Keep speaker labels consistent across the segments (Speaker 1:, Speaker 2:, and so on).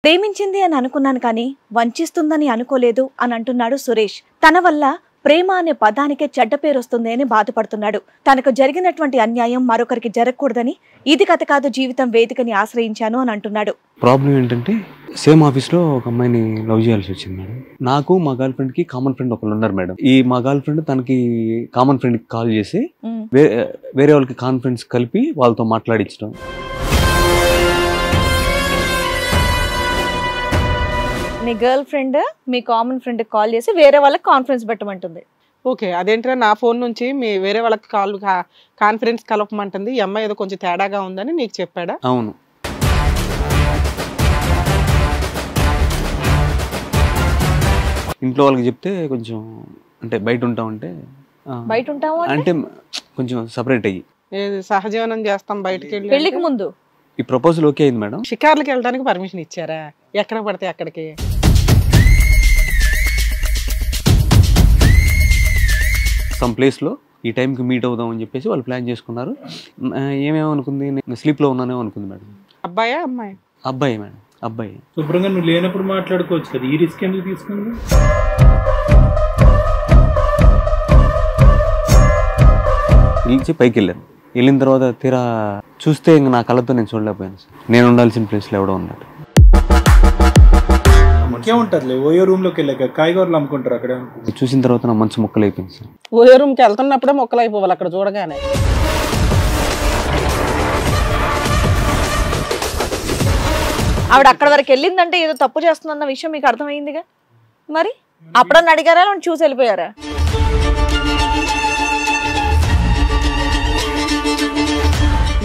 Speaker 1: ప్రేమించింది అని అనుకున్నాను కానీ వంచిస్తుందని అనుకోలేదు అని అంటున్నాడు సురేష్. తన వల్ల ప్రేమ అనే పదానికే చెడ్డ పేరు వస్తుంది అని బాధపడుతున్నాడు. తనకు జరిగినటువంటి అన్యాయం మరొకరికి జరగకూడదని ఇది కథ కాదు జీవితం వేదికని ఆశ్రయించాను అని అంటున్నాడు.
Speaker 2: ప్రాబ్లం ఏంటంటే సేమ్ ఆఫీస్లో ఒక అమ్మాయిని లవ్ చేయాల్సి వచ్చింది మేడం. నాకు మా గర్ల్ ఫ్రెండ్కి కామన్ ఫ్రెండ్ ఒకళ్ళు ఉన్నారు మేడం. ఈ మా గర్ల్ ఫ్రెండ్ తనకి కామన్ ఫ్రెండ్కి కాల్ చేసి వేరే వాళ్ళకి కాన్ఫరెన్స్ కలిపి వాళ్ళతో మాట్లాడించడం.
Speaker 1: మీ గర్ల్ ఫ్రెండ్ మీ కామన్ ఫ్రెండ్ కాల్ చేసి వేరే వాళ్ళకి కాన్ఫరెన్స్ పెట్టమంటుంది.
Speaker 3: ఓకే, అదేంటో నా ఫోన్ నుంచి మీ వేరే వాళ్ళకి కాన్ఫరెన్స్ కలపమంటుంది. ఈ అమ్మాయి ఏదో కొంచెం తేడాగా ఉందని నీకు చెప్పాడా?
Speaker 2: అవును. ఇంట్లో వాళ్ళకి చెప్తే కొంచెం అంటే బయట ఉంటామంటే అంటే కొంచెం సపరేట్ అయ్యి
Speaker 3: సహజీవనం చేస్తాం బయటకి వెళ్ళి.
Speaker 1: పెళ్లికి ముందు
Speaker 2: ఈ ప్రపోజల్ ఓకే అయింది మేడం.
Speaker 3: షికార్లకి వెళ్ళడానికి పర్మిషన్ ఇచ్చారా? ఎక్కడ పడితే అక్కడికి
Speaker 2: సమ్ ప్లేస్లో ఈ టైంకి మీట్ అవుదాం అని చెప్పేసి వాళ్ళు ప్లాన్ చేసుకున్నారు. ఏమేమనుకుంది, నేను స్లీప్లో ఉన్నానేమో అనుకుంది మేడం.
Speaker 3: అబ్బాయా అమ్మాయి?
Speaker 2: అబ్బాయి మేడం, అబ్బాయి.
Speaker 4: శుభ్రంగా నువ్వు లేనప్పుడు మాట్లాడుకోవచ్చు కదా, ఈ రిస్క్ ఎందుకు తీసుకుంది?
Speaker 2: పిలిచి పైకి వెళ్ళాను. వెళ్ళిన తర్వాత తీరా చూస్తే ఇంక నా కళ్ళతో నేను చూడలేకపోయాను. నేను ఉండాల్సిన ప్లేస్లో ఎవడో ఉన్నాడు.
Speaker 4: ఇంకేముంటది, ఓయో రూమ్ లోకి వెళ్ళాక కాయగూరలు అమ్ముకుంటారు అక్కడ.
Speaker 2: చూసిన తర్వాత నా మనసు మొక్కలు అయిపోయింది సార్.
Speaker 3: ఓయో రూమ్కి వెళ్తున్నప్పుడే మొక్కలు అయిపోవాలి అక్కడ చూడగానే.
Speaker 1: ఆవిడ అక్కడ వరకు వెళ్ళిందంటే ఏదో తప్పు చేస్తుందన్న విషయం మీకు అర్థమైందిగా. మరి అప్పుడన్నా అడిగారా, చూసి వెళ్ళిపోయారా?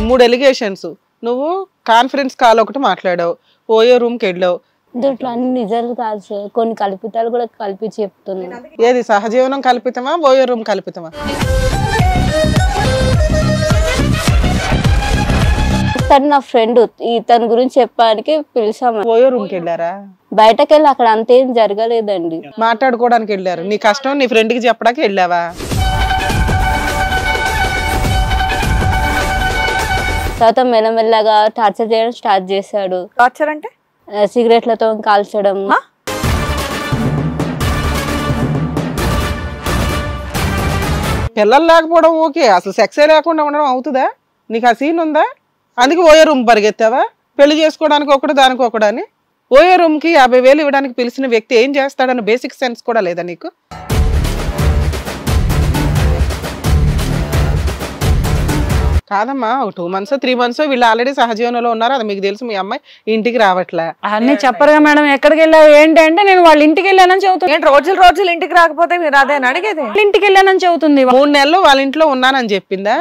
Speaker 3: మూడు ఎలిగేషన్స్. నువ్వు కాన్ఫరెన్స్ కాల్ ఒకటి మాట్లాడావు, ఓయో రూమ్కి వెళ్ళావు.
Speaker 5: దీంట్లో అన్ని నిజాలు కాదు సార్, కొన్ని కల్పితాలు కూడా కల్పించి చెప్తున్నా.
Speaker 3: ఏది సహజీవనం కల్పితమా, ఓయో రూమ్ కల్పితమా?
Speaker 5: తను నా ఫ్రెండ్, ఇతని గురించి చెప్పడానికి పిలిచాము.
Speaker 3: ఓయో రూమ్కి వెళ్ళారా?
Speaker 5: బయటకు వెళ్ళి అక్కడ అంతేం జరగలేదండి.
Speaker 3: మాట్లాడుకోవడానికి వెళ్ళారు. నీ కష్టం నీ ఫ్రెండ్కి చెప్పడానికి వెళ్ళావా?
Speaker 5: తర్వాత మెల్లమెల్లగా టార్చర్ చేయడం స్టార్ట్ చేశాడు.
Speaker 1: టార్చర్ అంటే
Speaker 5: సిగరెట్లతో కాల్చడం.
Speaker 3: పిల్లలు లేకపోవడం ఓకే, అసలు సెక్సే లేకుండా ఉండడం అవుతుందా? నీకు ఆ సీన్ ఉందా? అందుకే ఓయో రూమ్ పరిగెత్తావా? పెళ్లి చేసుకోవడానికి ఒకటి దానికి ఒకడని. ఓయో రూమ్కి 50,000 ఇవ్వడానికి పిలిచిన వ్యక్తి ఏం చేస్తాడని బేసిక్ సెన్స్ కూడా లేదా నీకు? కాదమ్మా, 2 months 3 months వీళ్ళు ఆల్రెడీ సహజీవనంలో ఉన్నారు, అది మీకు తెలుసు. మీ అమ్మాయి ఇంటికి రావట్లే.
Speaker 6: అన్నీ చెప్పరుగా మేడం. ఎక్కడికి వెళ్ళావు ఏంటంటే నేను వాళ్ళ ఇంటికి వెళ్ళానని చెబుతుంది.
Speaker 1: రోజులు ఇంటికి రాకపోతే మీరు అదే అడిగేది.
Speaker 6: ఇంటికి వెళ్ళానని చెబుతుంది.
Speaker 3: 3 నెలలు వాళ్ళ ఇంట్లో ఉన్నానని చెప్పిందా?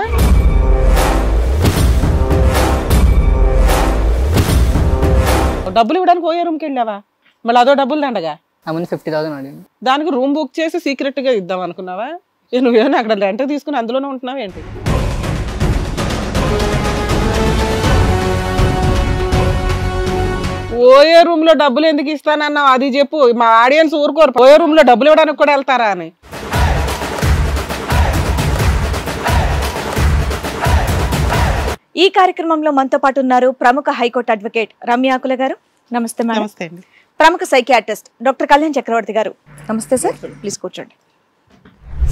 Speaker 3: డబ్బులు ఇవ్వడానికి ఓయో రూమ్కి వెళ్ళావా? మళ్ళీ అదో డబ్బులు దండగా.
Speaker 6: 50,000 అడిగింది.
Speaker 3: దానికి రూమ్ బుక్ చేసి సీక్రెట్ గా ఇద్దాం అనుకున్నావా? నువ్వేమో అక్కడ రెంట్ తీసుకుని అందులోనే ఉంటున్నావు ఏంటి? ఓయో రూమ్ లో డబ్బులు ఎందుకు ఇస్తానన్నావు అది చెప్పు. మా ఆడియన్స్ ఊరుకోరు. ఓయో రూమ్ లో డబ్బులు ఇవ్వడానికి కూడా వెళ్తారా అని.
Speaker 1: ఈ కార్యక్రమంలో మనతో పాటు ఉన్నారు ప్రముఖ హైకోర్టు అడ్వకేట్ రమ్యాకుల గారు. నమస్తే మేడం.
Speaker 3: నమస్తే అండి.
Speaker 1: ప్రముఖ సైకియాట్రిస్ట్ డాక్టర్ కళ్యాణ్ చక్రవర్తి గారు. నమస్తే సార్, ప్లీజ్ కూర్చోండి.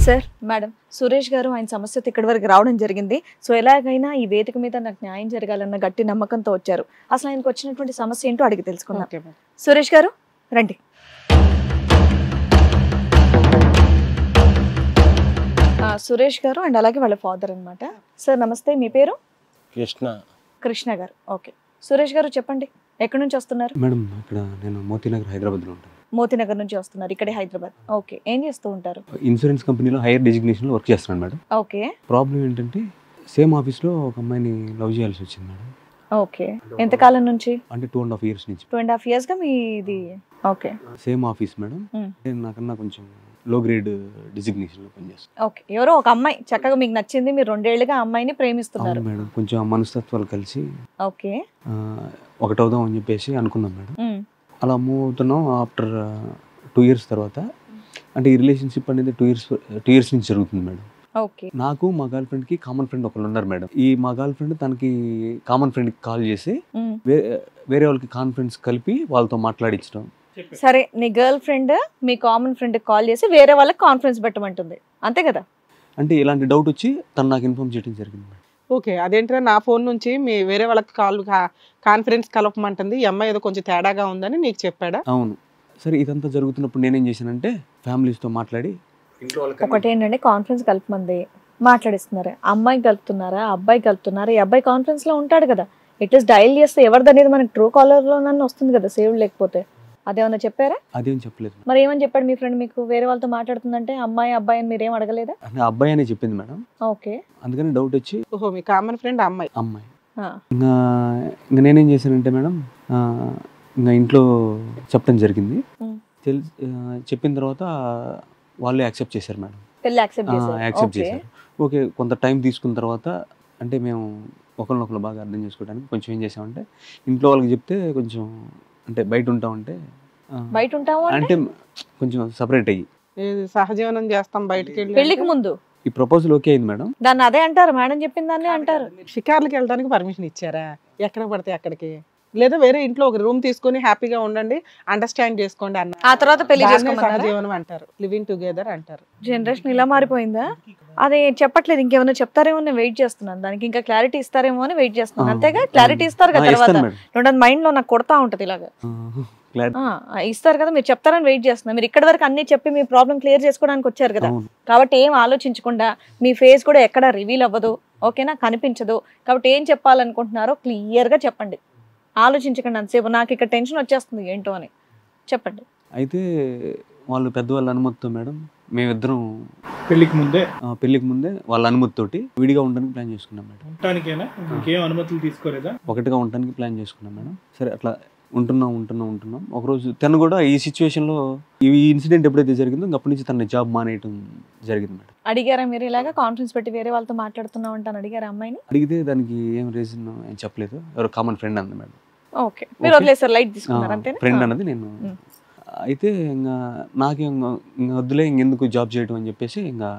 Speaker 1: సార్, మేడం, సురేష్ గారు ఆయన సమస్యతో ఇక్కడి వరకు రావడం జరిగింది. సో ఎలాగైనా ఈ వేదిక మీద నాకు న్యాయం జరగాలన్న గట్టి నమ్మకంతో వచ్చారు. అసలు ఆయనకు వచ్చినటువంటి సమస్య ఏంటో అడిగి తెలుసుకుందాం. సురేష్ గారు రండి. సురేష్ గారు అండ్ అలాగే వాళ్ళ ఫాదర్ అన్నమాట. సార్ నమస్తే, మీ పేరు? కృష్ణ గారు. ఓకే, సురేష్ గారు చెప్పండి, ఎక్కడి నుంచి వస్తున్నారు?
Speaker 2: మేడం ఇక్కడ నేను మోతీనగర్ హైదరాబాద్లో ఉంటాను.
Speaker 1: మోతీనగర్ నుంచి వస్తున్నారు, ఇక్కడే హైదరాబాద్. ఓకే, ఏం చేస్తూ ఉంటారు?
Speaker 2: ఇన్సూరెన్స్ కంపెనీలో హైయర్ డెసిగ్నేషన్లో వర్క్ చేస్తున్నాను మేడం.
Speaker 1: ఓకే.
Speaker 2: ప్రాబ్లం ఏంటంటే సేమ్ ఆఫీస్లో ఒక అమ్మాయిని లవ్ చేయాల్సి వచ్చింది మేడం.
Speaker 1: ఓకే, ఎంతకాలం నుంచి?
Speaker 2: అంటే 2.5 years నుంచి.
Speaker 1: 2.5 years గా మీది? ఓకే.
Speaker 2: Same office madam. నాకన్నా కొంచెం లో గ్రేడ్ డిజిగ్నేషన్ లో పనిచేస్తాను.
Speaker 1: ఓకే, ఎవరో ఒక అమ్మాయి చక్కగా మీకు నచ్చింది, మీరు 2 ఏళ్లుగా అమ్మాయిని ప్రేమిస్తున్నారు
Speaker 2: మేడం. కొంచెం మనస్తత్వాలు కలిసి
Speaker 1: ఓకే
Speaker 2: ఒకటవుదాం అని చెప్పేసి అనుకున్నాం మేడం. అలా మూవ్ అవుతున్నాం. ఆఫ్టర్ 2 years తర్వాత, అంటే ఈ రిలేషన్షిప్ అనేది 2 years నుంచి జరుగుతుంది మేడం.
Speaker 1: ఓకే.
Speaker 2: నాకు మా గర్ల్ ఫ్రెండ్ కి కామన్ ఫ్రెండ్ ఒకళ్ళు ఉన్నారు మేడం. ఈ మా గర్ల్ ఫ్రెండ్ తనకి కామన్ ఫ్రెండ్ కి కాల్ చేసి వేరే వాళ్ళకి కాన్ఫరెన్స్ కలిపి వాళ్ళతో మాట్లాడించడం.
Speaker 1: సరే, నీ గర్ల్ ఫ్రెండ్ మీ కామన్ ఫ్రెండ్ కాల్ చేసి వేరే వాళ్ళకి కాన్ఫరెన్స్ పెట్టమంటుంది, అంతే కదా?
Speaker 2: అంటే ఇలాంటి డౌట్ వచ్చి తను నాకు ఇన్ఫార్మ్ చేయడం జరిగింది మేడం.
Speaker 3: ఓకే, అదేంటంటే నా ఫోన్ నుంచి మీ వేరే వాళ్ళకి కాన్ఫరెన్స్ కలపమంటుంది, ఈ అమ్మాయి ఏదో కొంచెం తేడాగా ఉందని నీకు చెప్పాడా?
Speaker 2: అవును. సరే, ఇదంతా జరుగుతున్నప్పుడు నేనేం చేశానంటే ఫ్యామిలీస్తో మాట్లాడి ఇంట్లో వాళ్ళకి
Speaker 1: ఒకటేంటంటే కాన్ఫరెన్స్ కలపమంది మాట్లాడిస్తున్నారు, అమ్మాయి కలుపుతున్నారా అబ్బాయి కలుపుతున్నారా? ఈ అబ్బాయి కాన్ఫరెన్స్ లో ఉంటాడు కదా, ఎట్లీస్ట్ డైల్ చేస్తే ఎవరిది అనేది మనకి ట్రూ కాలర్ లో నన్ను వస్తుంది కదా సేవ్, లేకపోతే అదేమన్నా చెప్పారా?
Speaker 2: అదేం చెప్పలేదు.
Speaker 1: మరి ఏమని చెప్పాడు మీ ఫ్రెండ్ మీకు? వేరే వాళ్ళతో మాట్లాడుతుందంటే అమ్మాయి అబ్బాయి అని మీరేం అడగలేదా?
Speaker 2: అబ్బాయి అనే చెప్పింది మేడం.
Speaker 1: ఓకే.
Speaker 2: అందుకని డౌట్ వచ్చి
Speaker 3: ఓహో, మీ కామన్ ఫ్రెండ్ అమ్మాయి.
Speaker 2: ఇంకా నేనేం చేశానంటే మేడం, ఇంకా ఇంట్లో చెప్పడం జరిగింది. చెప్పిన తర్వాత వాళ్ళు యాక్సెప్ట్ చేశారు మేడం. యాక్సెప్ట్ చేశారు. ఓకే, కొంత టైం తీసుకున్న తర్వాత అంటే మేము ఒకరినొకరు బాగా అర్థం చేసుకోవడానికి కొంచెం ఏం చేసామంటే ఇంట్లో వాళ్ళకి చెప్తే కొంచెం అంటే బయట ఉంటామంటే అంటే కొంచెం సపరేట్ అయ్యి
Speaker 3: సహజీవనం చేస్తాం బయటకి వెళ్ళి.
Speaker 1: పెళ్లికి ముందు
Speaker 2: ఈ ప్రపోజల్ ఓకే అయింది మేడం.
Speaker 1: దాన్ని అదే అంటారు, మేడం చెప్పిన దాన్ని అంటారు.
Speaker 3: షికార్లకి వెళ్ళడానికి పర్మిషన్ ఇచ్చారా? ఎక్కడ పడితే అక్కడికి, లేదా వేరే ఇంట్లో ఒక రూమ్ తీసుకొని హ్యాపీగా ఉండండి, అండర్స్టాండ్ చేసుకోండి అన్న,
Speaker 1: ఆ తర్వాత పెళ్లి చేసుకోమన్నారా?
Speaker 3: సహజీవనం అంటారు, లివింగ్ టుగెదర్ అంటారు.
Speaker 1: జనరేషన్ ఇలా మారిపోయిందా? అదే చెప్పట్లేదు, ఇంకేమైనా చెప్తారేమో నేను వెయిట్ చేస్తున్నాను, దానికి ఇంకా క్లారిటీ ఇస్తారేమో అని వెయిట్ చేస్తున్నాను. అంతేగా, క్లారిటీ ఇస్తారు కదా తర్వాత. రెండోది మైండ్ లో నాకు కొడతా ఉంటది ఇలాగా. ఇస్తారు కదా, మీరు చెప్తారని వెయిట్ చేస్తున్నా. మీరు ఇక్కడ వరకు అన్ని చెప్పి మీ ప్రాబ్లం క్లియర్ చేసుకోవడానికి వచ్చారు కదా, కాబట్టి ఏం ఆలోచించకుండా మీ ఫేస్ కూడా ఎక్కడ రివీల్ అవ్వదు, ఓకేనా, కనిపించదు. కాబట్టి ఏం చెప్పాలనుకుంటున్నారో క్లియర్ గా చెప్పండి, ఆలోచించకండి అంతసేపు. నాకు ఇక్కడ టెన్షన్ వచ్చేస్తుంది ఏంటో అని చెప్పండి.
Speaker 2: అయితే వాళ్ళు పెద్దవాళ్ళ అనుమతితో మేడం మేమిద్దరం
Speaker 4: పెళ్లికి
Speaker 2: ముందే వాళ్ళ అనుమతితోటి విడిగా ఉండడానికి ప్లాన్ చేసుకున్నాం మేడం.
Speaker 4: ఉండటానికేనా? ఇంకేం అనుమతులు తీసుకోలేదా?
Speaker 2: ఒకటిగా ఉండడానికి ప్లాన్ చేసుకున్నాం మేడం. సరే, అట్లా ఉంటున్నాం. ఒకరోజు తను కూడా ఈ సిచ్యువేషన్ లో ఈ ఇన్సిడెంట్ ఎప్పుడైతే జరిగిందో అప్పటి నుంచి తన జాబ్ మానేయటం జరిగింది మేడం.
Speaker 1: అడిగారా మీరు ఇలాగా కాన్ఫరెన్స్ పెట్టి వేరే వాళ్ళతో మాట్లాడుతున్నావు అంటాను, అడిగారా అమ్మాయిని?
Speaker 2: అడిగితే దానికి ఏం రీజన్ ఏం చెప్పలేదు, ఎవరో కామన్ ఫ్రెండ్ అంది మేడం.
Speaker 1: ఓకే, మీరు వదిలేసారు, లైట్ తీసుకున్నారు అంతే.
Speaker 2: ఫ్రెండ్ అన్నది నేను. అయితే ఇంకా నాకేం వద్దులే, ఇంకెందుకు జాబ్ చేయడం అని చెప్పేసి ఇంకా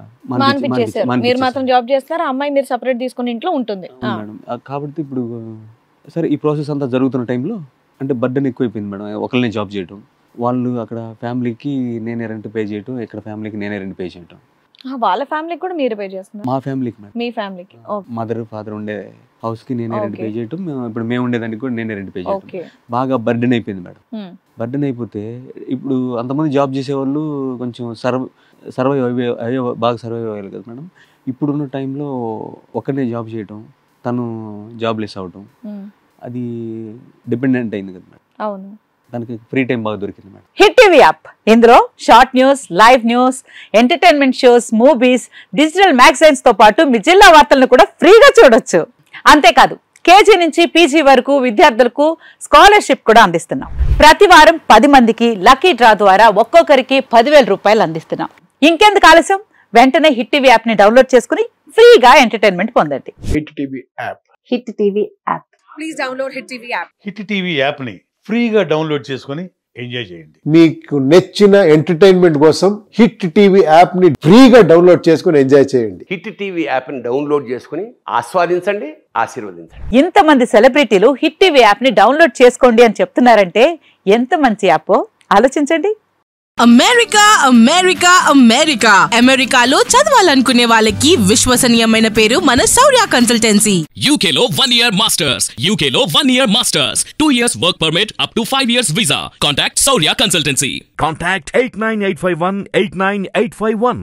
Speaker 1: మీరు మాత్రం జాబ్ చేస్తారు, అమ్మాయి మీరు సెపరేట్ తీసుకుని ఇంట్లో ఉంటుంది
Speaker 2: మేడం. కాబట్టి ఇప్పుడు సరే, ఈ ప్రాసెస్ అంతా జరుగుతున్న టైంలో అంటే బర్డెన్ ఎక్కువైపోయింది మేడం. ఒకళ్ళనే జాబ్ చేయటం, వాళ్ళు అక్కడ ఫ్యామిలీకి నేనే రెంట్ పే చేయటం, ఇక్కడ ఫ్యామిలీకి నేనే రెంట్ పే చేయటం.
Speaker 1: వాళ్ళ ఫ్యామిలీకి కూడా మీరు పే చేస్తున్నారు?
Speaker 2: మా ఫ్యామిలీకి మేడం.
Speaker 1: మీ ఫ్యామిలీకి
Speaker 2: మదర్ ఫాదర్ ఉండే హౌస్ కి నేనే రెంట్ పే చేయటం, ఇప్పుడు మేము ఉండేదానికి కూడా నేనే రెంట్ పే చేయటం. బాగా బర్డెన్ అయిపోయింది మేడం. బర్డెన్ అయిపోతే ఇప్పుడు అంతమంది జాబ్ చేసేవాళ్ళు కొంచెం సర్వైవ్ అయ్యాలి కదా మేడం. ఇప్పుడున్న టైంలో ఒక్కనే జాబ్ చేయటం, తను జాబ్ లెస్ అవటం, అది డిపెండెంట్ అయింది కదా మేడం.
Speaker 1: అవును,
Speaker 2: దానికి ఫ్రీ టైం బాగా దొరికింది మేడం.
Speaker 6: హిట్ టీవీ యాప్, ఇందులో short news, live news, entertainment shows, movies, digital magazines తో పాటు మీ జిల్లా వార్తలను కూడా ఫ్రీగా చూడొచ్చు. అంతేకాదు, కేజీ నుంచి పీజీ వరకు విద్యార్థులకు స్కాలర్షిప్ కూడా అందిస్తున్నాం. ప్రతి వారం 10 మందికి లక్కీ డ్రా ద్వారా ఒక్కొక్కరికి 10,000 రూపాయలు అందిస్తున్నాం. ఇంకెందుకు ఆలస్యం, వెంటనే హిట్ టీవీ యాప్ ని డౌన్లోడ్ చేసుకుని ఫ్రీగా ఎంటర్టైన్మెంట్ పొందండి.
Speaker 7: Hit TV app.
Speaker 6: Hit TV app.
Speaker 8: Please download hit TV app.
Speaker 7: Hit TV app ని ఫ్రీగా డౌన్లోడ్ చేసుకుని ఎంజాయ్ చేయండి.
Speaker 9: మీకు నచ్చిన ఎంటర్టైన్మెంట్ కోసం హిట్ టీవీ యాప్ ని ఫ్రీగా డౌన్లోడ్ చేసుకుని ఎంజాయ్ చేయండి.
Speaker 10: హిట్ టీవీ యాప్ ని డౌన్లోడ్ చేసుకుని ఆస్వాదించండి, ఆశీర్వదించండి.
Speaker 6: ఇంతమంది సెలబ్రిటీలు హిట్ టీవీ యాప్ ని డౌన్లోడ్ చేసుకోండి అని చెప్తున్నారంటే ఎంత మంచి యాప్ ఆలోచించండి.
Speaker 8: అమెరికా అమెరికా అమెరికా అమెరికాలో చదవాలనుకునే వాళ్ళకి విశ్వసనీయమైన పేరు మన శౌర్య కన్సల్టెన్సీ.
Speaker 11: UK లో 1 year masters, UK లో 1 year masters, 2 years work permit up to 5 years visa. Contact Saurya Consultancy.
Speaker 12: Contact 89851 89851.